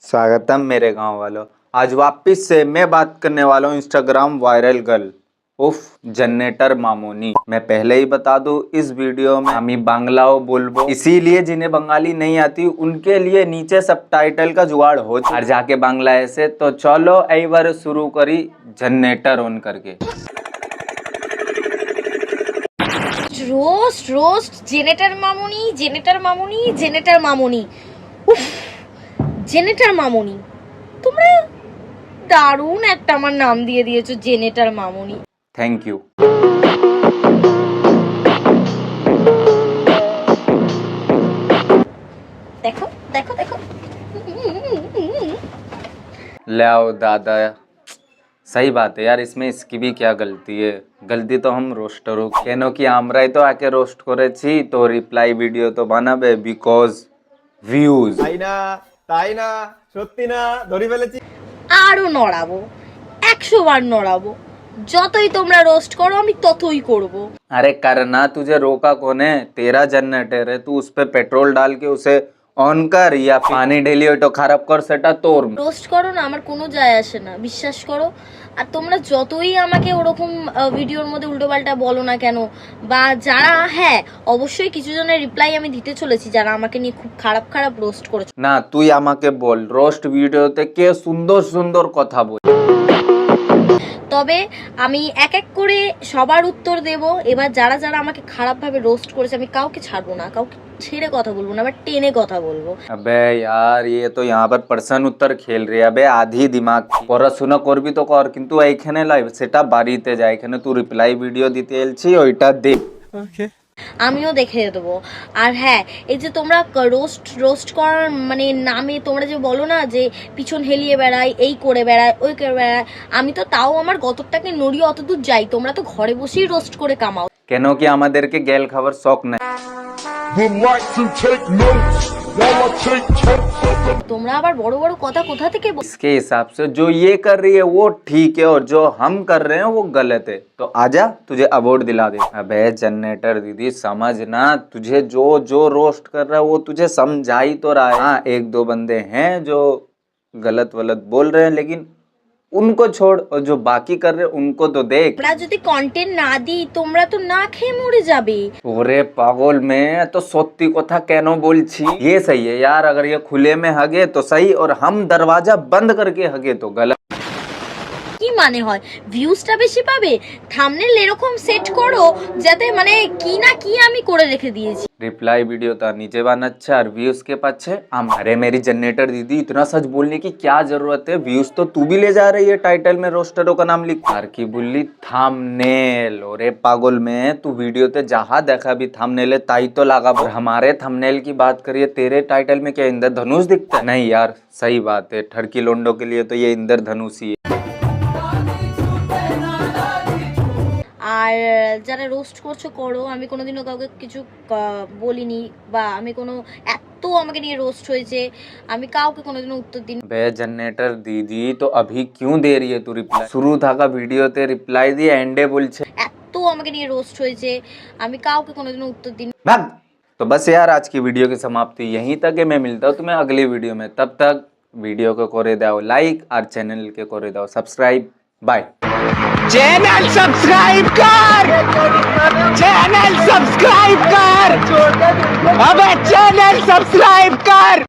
स्वागतम मेरे गांव वालों। आज वापिस से मैं बात करने वाला हूँ इंस्टाग्राम वायरल गर्ल उफ जनरेटर मामोनी। मैं पहले ही बता दूं, इस वीडियो में আমি বাংলাও बोलबो, इसीलिए जिन्हें बंगाली नहीं आती उनके लिए नीचे सबटाइटल का जुगाड़ हो और जाके बांग्ला ऐसे। तो चलो एक बार शुरू करी जनरेटर ऑन करके। Roast roast generator मामुनी generator मामुनी generator मामुनी উফ জেনেটার মামুনি, তোমরা দারুণ একটা আমার নাম দিয়ে দিয়েছো জেনেটার মামুনি। Thank you. দেখো দেখো দেখো लाओ दादा, सही बात है यार, इसमें इसकी भी क्या गलती है। गलती तो हम रोस्टरों की, केनो कि আমরাই তো আকে রোস্ট করেছি, তো রিপ্লাই ভিডিও তো বানাবে বিকজ ভিউজ। তাই না সত্যি না ধরে ফেলেছি। আরো নড়াবো, 100 বার নড়াবো, যতই তোমরা রোস্ট করো আমি ততই করব। अरे करना, तुझे रोका कौन है? तेरा जनरेटर है, तू उस पे पेट्रोल डाल के उसे অন কর या পানি ঢেলে ওটা খারাপ কর, সেটা তোর। রোস্ট করো না, আমার কোনো যায় আসে না, বিশ্বাস করো। আর তোমরা যতই আমাকে ওরকম ভিডিওর মধ্যে উল্টোপাল্টা বলো না কেন, বা যারা হ্যাঁ অবশ্যই কিছু জনের রিপ্লাই আমি দিতে চলেছি যারা আমাকে নিয়ে খুব খারাপ খারাপ রোস্ট করেছে। না তুই আমাকে বল, রোস্ট ভিডিওতে কে সুন্দর সুন্দর কথা বল। তবে আমি এক এক করে সবার উত্তর দেব। এবার যারা যারা আমাকে খারাপ ভাবে রোস্ট করেছে আমি কাউকে ছাড়বো না, কাউকে ছেড়ে কথা বলবো না, আবার টেনে কথা বলবো। अबे यार ये तो यहाँ पर प्रश्न उत्तर खेल रही है। अबे आधी दिमाग পড়াশোনা করবি তো কর, কিন্তু এইখানে লাইভ সেটা বাড়িতে যায়, এখানে তুই রিপ্লাই ভিডিও দিতে এলছি ওইটা দেখ। ওকে আমিও দেখে দেবো। আর হ্যাঁ, এই যে তোমরা রোস্ট করার মানে নামে তোমরা যে বলো না যে পিছন হেলিয়ে বেড়ায়, এই করে বেড়ায়, ওই করে বেড়ায়, আমি তো তাও আমার গতরটাকে নড়িয়ে অত দূর যাই, তোমরা তো ঘরে বসেই রোস্ট করে কামাও। কেন কি আমাদেরকে গ্যাল খাবার শখ নাই? তোমরা আবার বড় বড় কথা কোথা থেকে इसके हिसाब से जो ये कर रही है वो ठीक है और जो हम कर रहे हैं वो गलत है। तो आजा तुझे अवार्ड दिला दे। अबे जनरेटर दीदी समझना, तुझे जो जो रोस्ट कर रहा है वो तुझे समझा ही तो रहा है। हाँ एक दो बंदे हैं जो गलत वलत बोल रहे हैं, लेकिन उनको छोड़ और जो बाकी कर रहे हैं उनको तो देख। তোমরা যদি কন্টেন্ট না দিই তোমরা তো না খেয়ে মরে যাবে। ওরে পাগল, मैं तो सत्य কথা কেন বলছি। ये सही है यार, अगर ये खुले में हगे तो सही और हम दरवाजा बंद करके हगे तो गलत। কি মানে হয়, ভিউজটা বেশি পাবে, থাম্বনেল এরকম সেট করো যাতে মানে কি না কি আমি করে রেখে দিয়েছি। रिप्लाई वीडियो था नीचे बना अच्छा और व्यूज के पीछे हम। अरे मेरी जनरेटर दीदी इतना सच बोलने की क्या जरूरत है? व्यूज तो तू भी ले जा रही है, टाइटल में रोस्टरों का नाम लिख मार की बुल्ली थंबनेल। ओरे पागल, में तू वीडियो ते जहाँ देखा भी थंबनेल है ताई तो लगा। और हमारे थंबनेल की बात करिए, तेरे टाइटल में क्या इंद्रधनुष दिखता है? नहीं यार सही बात है, ठरकी लोंडो के लिए तो ये इंद्रधनुष ही है। আর যারা রোস্ট করছো করো, আমি কোনোদিনও কাউকে কিছু বলিনি, বা আমি কোনো এত আমাকে নিয়ে রোস্ট হয়েছে আমি কাউকে কোনোদিনও উত্তর দিই। बे जनरेटर दीदी तो अभी क्यों दे रही है तू रिप्लाई? शुरू था का वीडियो ते रिप्लाई दिए एंडे बोल छे। এত আমাকে নিয়ে রোস্ট হয়েছে আমি কাউকে কোনোদিনও উত্তর দিই। भाग। तो बस यार आज की वीडियो की समाप्ति यहीं तक है। मैं मिलता हूँ तुम्हें अगली वीडियो में, तब तक वीडियो को करे दाओ लाइक और चैनल के करे दाओ सब्सक्राइब। बाय। चैनल सब्सक्राइब कर, चैनल सब्सक्राइब कर, अबे चैनल सब्सक्राइब कर।